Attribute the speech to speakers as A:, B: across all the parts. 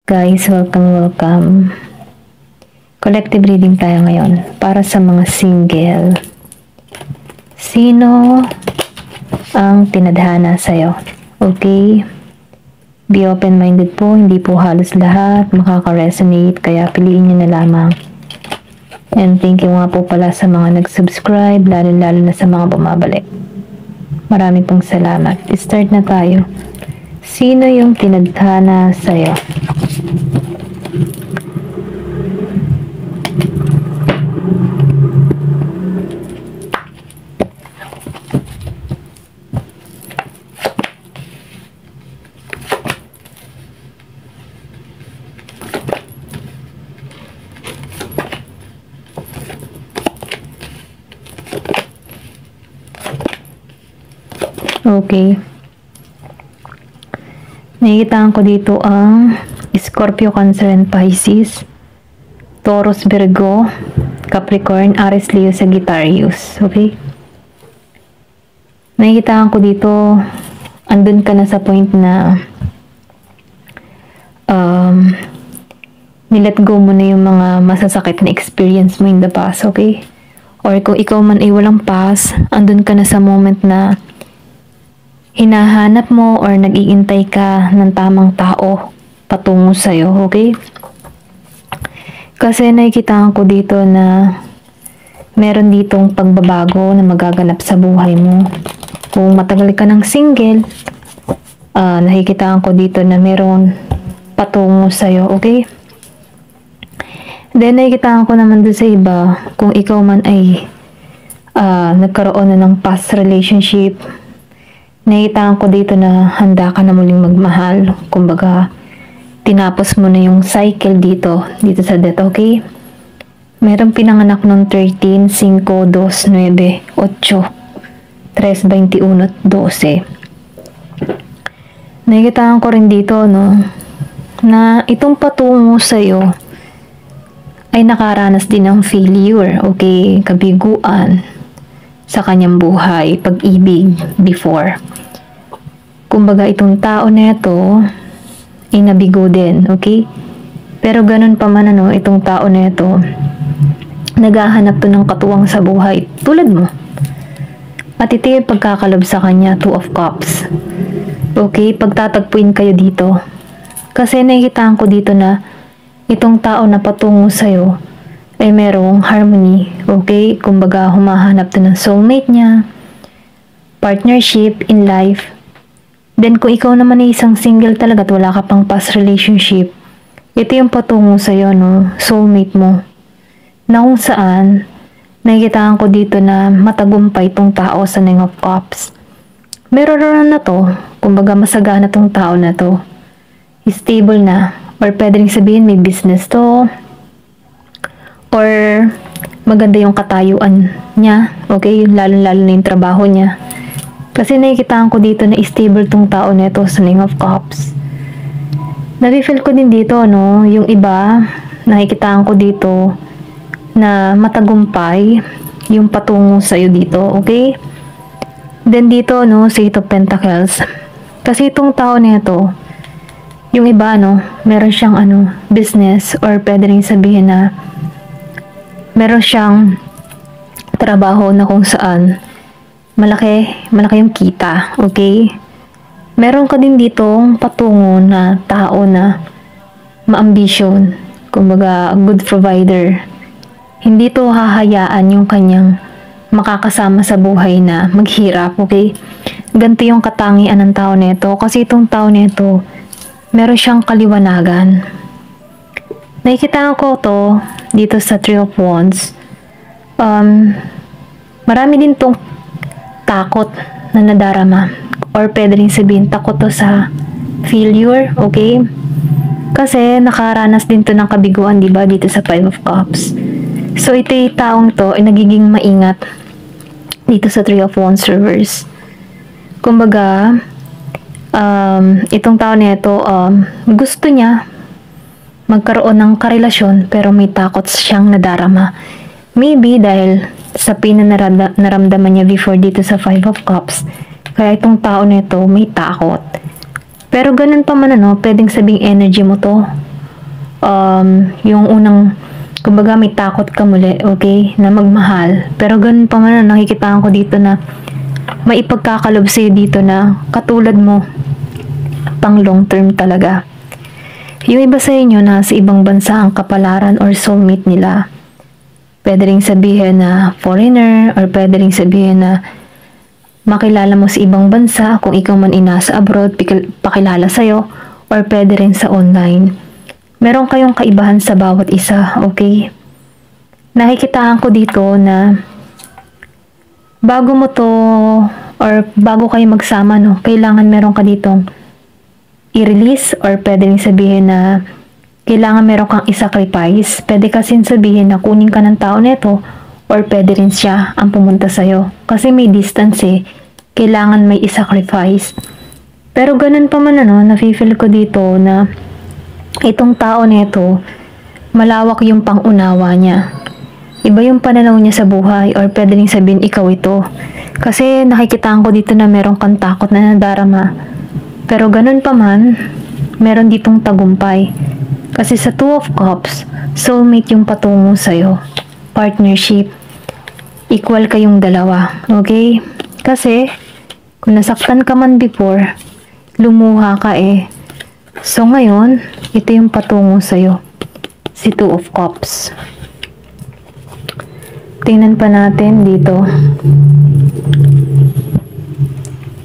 A: Guys, welcome. Collective reading tayo ngayon para sa mga single. Sino ang tinadhana sa'yo? Okay? Be open-minded po, hindi po halos lahat makaka-resonate, kaya piliin nyo na lamang. And thank you nga po pala sa mga nag-subscribe, lalo-lalo na sa mga bumabalik. Marami pong salamat. Start na tayo. Sino yung tinadhana sa'yo? Okay. Nakikitaan ko dito ang Scorpio, Cancer, and Pisces, Taurus, Virgo, Capricorn, Aries, Leo, Sagittarius. Okay? Nakikitaan ko dito, andun ka na sa point na nilet go mo na yung mga masasakit na experience mo in the past. Okay? Or kung ikaw man ay walang past, andun ka na sa moment na hinahanap mo or nag-iintay ka ng tamang tao patungo sa'yo, okay? Kasi nakikitaan ko dito na meron ditong pagbabago na magaganap sa buhay mo. Kung matagal ka ng single, nakikitaan ko dito na meron patungo sa'yo, okay? Then nakikitaan ko naman doon sa iba, kung ikaw man ay nagkaroon na ng past relationship, nakikitaan ko dito na handa ka na muling magmahal. Kumbaga, tinapos mo na yung cycle dito sa death, okay? Merong pinanganak ng 13, 5, 2, 9, 8, 3, 21, 12. Nakikitaan ko rin dito, no, na itong patungo sa'yo ay nakaranas din ng failure, okay? Kabiguan sa kanyang buhay, pag-ibig before. Kumbaga, itong tao na ito ay nabigo din, okay? Pero ganun pa man, itong tao na ito naghahanap to ng katuwang sa buhay tulad mo. At ito yung pagkakalob sa kanya, 2 of Cups. Okay, pagtatagpuin kayo dito. Kasi nakikitaan ko dito na itong tao na patungo sa'yo ay merong harmony, okay? Kumbaga, humahanap to ng soulmate niya, partnership in life. Then, kung ikaw naman ay isang single talaga at wala ka pang past relationship, ito yung patungo sa'yo, no? Soulmate mo. Na kung saan, nakikitaan ko dito na matagumpay itong tao sa 9 of Cups. Meron na to, kumbaga masagana tong tao na to. Stable na, or pwede rin sabihin may business to, or maganda yung katayuan niya, okay? Lalo-lalo na yung trabaho niya. Kasi nakikitaan ko dito na stable tong tao nito sa 9 of Cups. Nafe-feel ko din dito, no? Yung iba, nakikitaan ko dito na matagumpay yung patungo sa'yo dito, okay? Then dito, no, sa 8 of Pentacles. Kasi itong tao nito, yung iba, no, meron siyang business, or pwede rin sabihin na meron siyang trabaho na kung saan malaki yung kita, okay? Meron ka din ditong patungo na tao na ma-ambition, kumbaga good provider. Hindi to hahayaan yung kanyang makakasama sa buhay na maghirap, okay? Ganito yung katangian ng tao nito, kasi itong tao nito meron siyang kaliwanagan. Nakikita ko to dito sa 3 of Wands. Marami din tong takot na nadarama, or pwede rin sabihin takot to sa failure, okay? Kasi nakaranas din to ng kabiguan, di ba, dito sa 5 of Cups. So ito yung taong to ay nagiging maingat dito sa 3 of Wands reverse. Kumbaga, itong tao na ito, gusto niya magkaroon ng karelasyon pero may takot siyang nadarama. Maybe dahil sa pain na naramdaman niya before dito sa 5 of Cups, kaya itong tao nito may takot. Pero ganun pa man, pwedeng sabing energy mo to. yung unang, kumbaga may takot ka muli, okay, na magmahal. Pero ganun pa man, nakikitaan ko dito na may ipagkakalob sa'yo dito na katulad mo, pang long term talaga. Yung iba sa inyo na sa ibang bansa ang kapalaran or soulmate nila. Pwede ring sabihin na foreigner, or pwede ring sabihin na makilala mo sa ibang bansa kung ikaw man inasa abroad, pakilala sa'yo, or pwede rin sa online. Meron kayong kaibahan sa bawat isa, okay? Nakikitaan ko dito na bago mo to, or bago kayo magsama, no, kailangan meron ka ditong i-release, or pwede rin sabihin na kailangan meron kang i-sacrifice. Pwede kasing sabihin na kunin ka ng tao neto, or pwede rin siya ang pumunta sa'yo. Kasi may distance eh. Kailangan may i-sacrifice. Pero ganun pa man nafe-feel ko dito na itong tao neto, malawak yung pangunawa niya. Iba yung pananaw niya sa buhay, or pwede rin sabihin ikaw ito. Kasi nakikitaan ko dito na meron kang takot na nadarama. Pero ganun pa man, meron ditong tagumpay. Kasi sa Two of Cups, soulmate yung patungo sa'yo. Partnership. Equal kayong dalawa. Okay? Kasi, kung nasaktan ka man before, lumuha ka eh. So ngayon, ito yung patungo sa'yo. Si Two of Cups. Tingnan pa natin dito.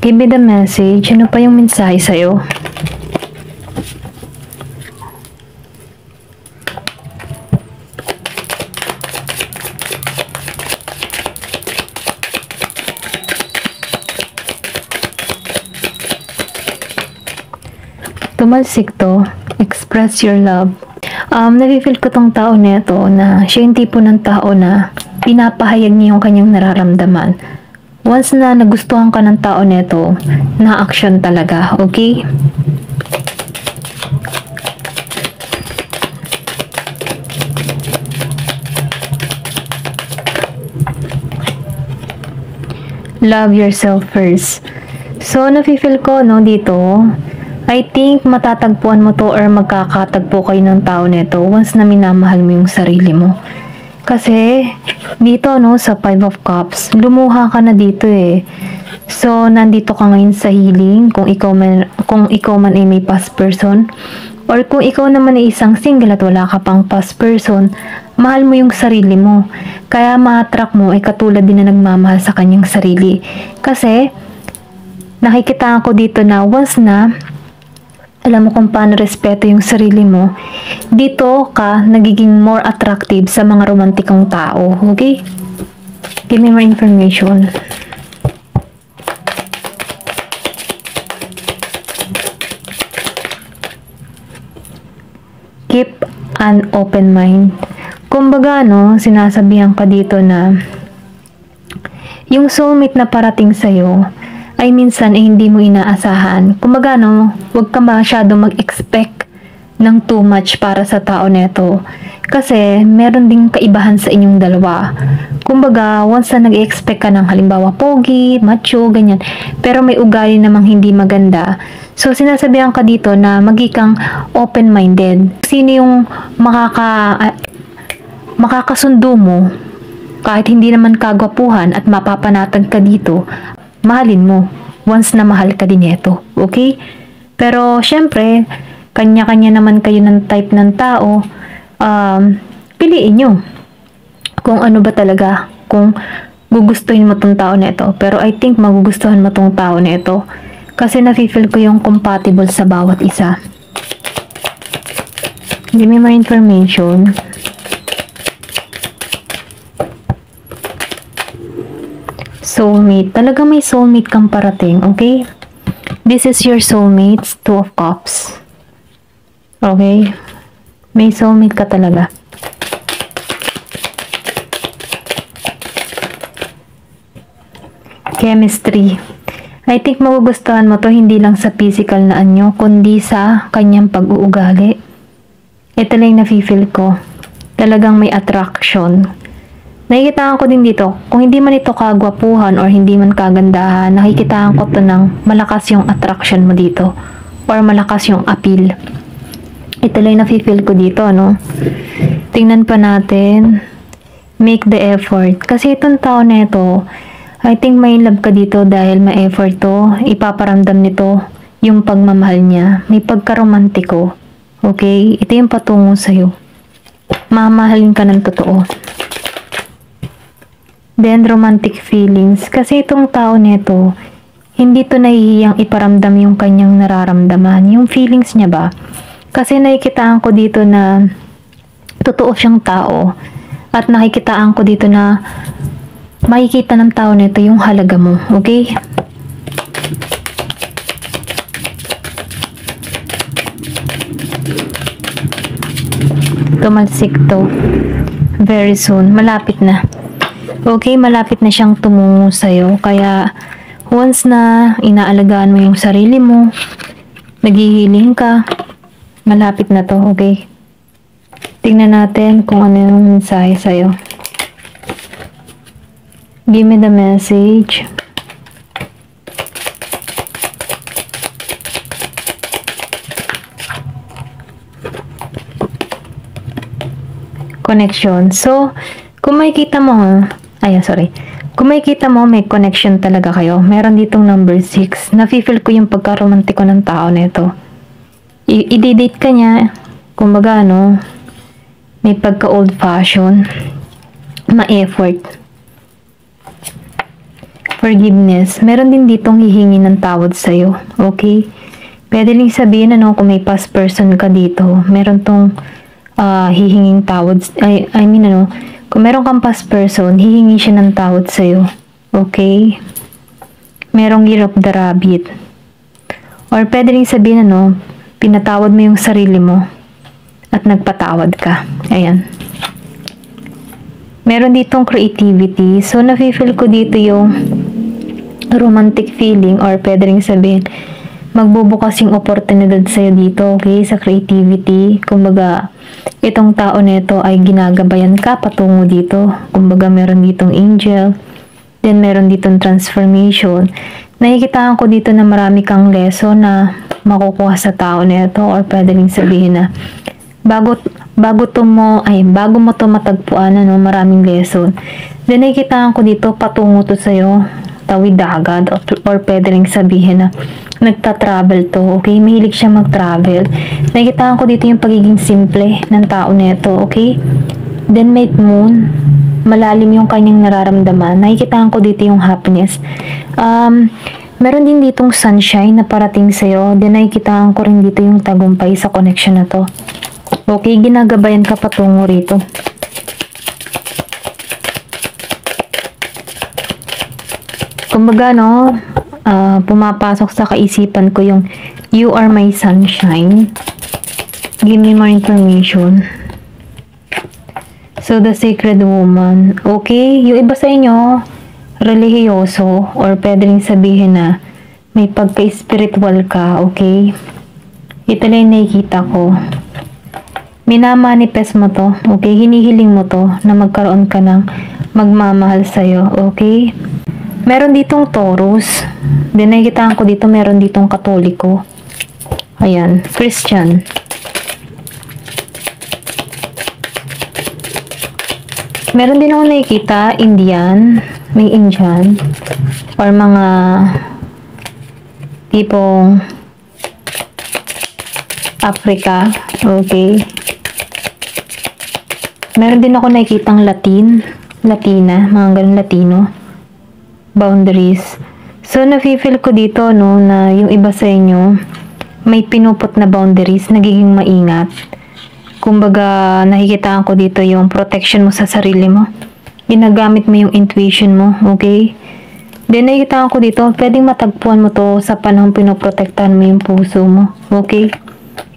A: Give me the message. Ano pa yung mensahe sa'yo? Tumalsik to. Express your love. Nafe-feel ko tong tao neto na siya yung tipo ng tao na pinapahayag niya yung kanyang nararamdaman. Once na nagustuhan ka ng tao neto, na-action talaga, okay? Love yourself first. So, nafe-feel ko, dito, I think matatagpuan mo to or magkakatagpo kayo ng tao neto once na minamahal mo yung sarili mo. Kasi, dito, sa Five of Cups, lumuha ka na dito eh. So, nandito ka ngayon sa healing, kung ikaw man ay may past person, or kung ikaw naman ay isang single at wala ka pang past person, mahal mo yung sarili mo. Kaya ma-attract mo ay katulad din na nagmamahal sa kanyang sarili. Kasi, nakikita ko dito na once na alam mo kung paano respeto yung sarili mo, dito ka nagiging more attractive sa mga romantikong tao. Okay? Give me more information. Keep an open mind. Kumbaga, sinasabihan ka dito na yung soulmate na parating sa'yo ay minsan hindi mo inaasahan. Kumbaga, huwag ka masyado mag-expect ng too much para sa tao neto. Kasi, meron ding kaibahan sa inyong dalawa. Kumbaga, once na nag-expect ka ng halimbawa pogi, macho, ganyan, pero may ugali namang hindi maganda. So, sinasabihan ka dito na magikang open-minded. Sino yung makakasundo mo, kahit hindi naman kagwapuhan at mapapanatag ka dito, mahalin mo once na mahal ka din ito. Okay? Pero, syempre, kanya-kanya naman kayo ng type ng tao. Piliin nyo kung ano ba talaga, kung gugustuhin mo tong tao na ito. Pero I think magugustuhan mo tong tao na ito kasi nafe-feel ko yung compatible sa bawat isa. Give me more information. Soulmate. Talaga may soulmate kang parating, okay? This is your soulmate, Two of Cups. Okay? May soulmate ka talaga. Chemistry. I think magugustuhan mo to hindi lang sa physical na anyo, kundi sa kanyang pag-uugali. Ito lang yung nafe-feel ko. Talagang may attraction. Nakikitaan ko din dito, kung hindi man ito kagwapuhan or hindi man kagandahan, nakikitaan ko to ng malakas yung attraction mo dito or malakas yung appeal. Ito lang yung nafe-feel ko dito, no? Tingnan pa natin. Make the effort. Kasi itong tao na ito, I think may love ka dito dahil may effort to. Ipaparamdam nito yung pagmamahal niya. May pagkaromantiko. Okay? Ito yung patungo sa'yo. Mamahalin ka ng totoo. Then, romantic feelings. Kasi itong tao nito, hindi to nahihiyang iparamdam yung kanyang nararamdaman. Yung feelings niya ba? Kasi nakikitaan ko dito na totoo siyang tao. At nakikitaan ko dito na makikita ng tao nito yung halaga mo. Okay? Tumalsik to. Very soon. Malapit na. Okay, malapit na siyang tumungo sa'yo. Kaya, once na inaalagaan mo yung sarili mo, naghihiling ka, malapit na to, okay? Tingnan natin kung ano yung mensahe sa'yo. Give me the message. Connection. So, kung makikita mo, kung makikita mo, may connection talaga kayo. Meron ditong number 6. Nafe-feel ko yung pagka-romantiko ng tao nito. I-date ka niya, kumbaga, may pagka-old fashion, ma-effort. Forgiveness. Meron din ditong hihingi ng tawad sa'yo. Okay? Pwede rin sabihin, kung may past person ka dito, meron tong hihinging tawad. Kung meron kang past person, hihingi siya ng tawad sa'yo. Okay? Merong Year of the Rabbit. Or pwede rin sabihin, pinatawad mo yung sarili mo at nagpatawad ka. Ayan. Meron ditong creativity. So, nafe-feel ko dito yung romantic feeling or pwede rin sabihin, magbubukas yung oportunidad sa'yo dito, okay? Sa creativity. Kumbaga, itong tao nito ay ginagabayan ka patungo dito. Kumbaga, meron ditong angel. Then, meron ditong transformation. Nakikitaan ko dito na marami kang lesson na makukuha sa tao nito or pwede rin sabihin na bago mo to matagpuan, maraming lesson. Then, nakikitaan ko dito patungo to sa'yo. Tawid dagat or pwede rin sabihin na nagta-travel to, okay? Mahilig siya mag-travel. Nakikitaan ko dito yung pagiging simple ng tao nito, okay? Then may moon, malalim yung kanyang nararamdaman. Nakikitaan ko dito yung happiness. Meron din ditong sunshine na parating sa'yo. Then nakikitaan ko rin dito yung tagumpay sa connection na to. Okay, ginagabayan ka patungo rito. Kumbaga, pumapasok sa kaisipan ko yung you are my sunshine. Give me more information. So, the sacred woman. Okay, yung iba sa inyo, relihiyoso, or pwede rin sabihin na may pagka-spiritual ka, okay? Ito lang yung nakikita ko. Minamanifest mo to, okay? Hinihiling mo to na magkaroon ka ng magmamahal sa'yo, okay? Meron ditong Taurus. Then, nakikitaan ko dito, meron ditong Katoliko. Ayan, Christian. Meron din akong nakikita, Indian. May Indian. Or mga tipong Africa. Okay. Meron din ako nakikitang Latina, mga ganun Latino. Boundaries. So, nafe-feel ko dito, na yung iba sa inyo, may pinupot na boundaries, nagiging maingat. Kumbaga, nakikitaan ko dito yung protection mo sa sarili mo. Ginagamit mo yung intuition mo, okay? Then, nakikitaan ko dito, pwedeng matagpuan mo to sa panahon pinoprotektahan mo yung puso mo, okay?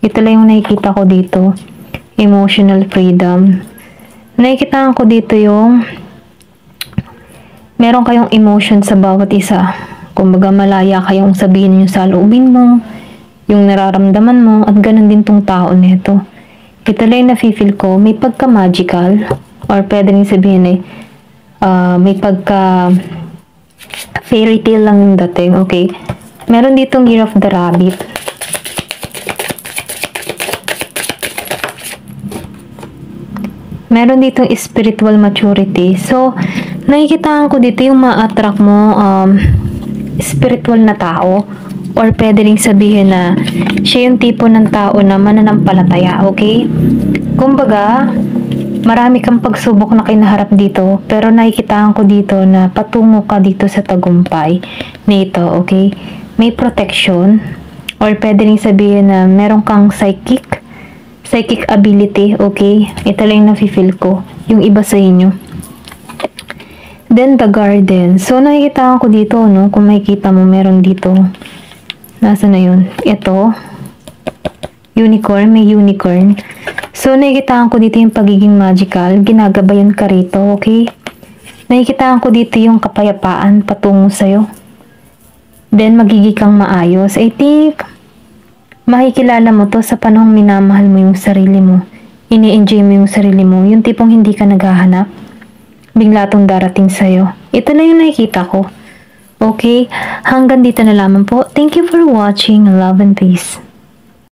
A: Ito lang yung nakikita ko dito. Emotional freedom. Nakikitaan ko dito yung meron kayong emotion sa bawat isa. Kumbaga, malaya kayong sabihin yung saloobin mo, yung nararamdaman mo, at ganun din tong tao nito. Ito lang na-feel ko, may pagka-magical, or pwede rin sabihin may pagka-fairy tale lang yung dating, okay? Meron ditong Year of the Rabbit. Meron ditong spiritual maturity. So, nakikitaan ko dito yung ma-attract mo spiritual na tao, or pwede ring sabihin na siya yung tipo ng tao na mananampalataya, okay? Kumbaga, marami kang pagsubok na kinaharap dito, pero nakikitaan ko dito na patungo ka dito sa tagumpay nito, okay? May protection, or pwede ring sabihin na meron kang psychic ability, okay? Ito lang yung nafe-feel ko, yung iba sa inyo. Then, the garden. So, nakikita ko dito, no? Kung makikita mo, meron dito. Nasa na yun? Ito. Unicorn. May unicorn. So, nakikita ko dito yung pagiging magical. Ginagabayan ka rito, okay? Nakikita ko dito yung kapayapaan patungo sa'yo. Then, magiging kang maayos. I think, makikilala mo to sa panahong minamahal mo yung sarili mo. Ini-enjoy mo yung sarili mo. Yung tipong hindi ka naghahanap. Bigla tong darating sa'yo. Ito na yung nakikita ko. Okay? Hanggang dito na lamang po. Thank you for watching. Love and peace.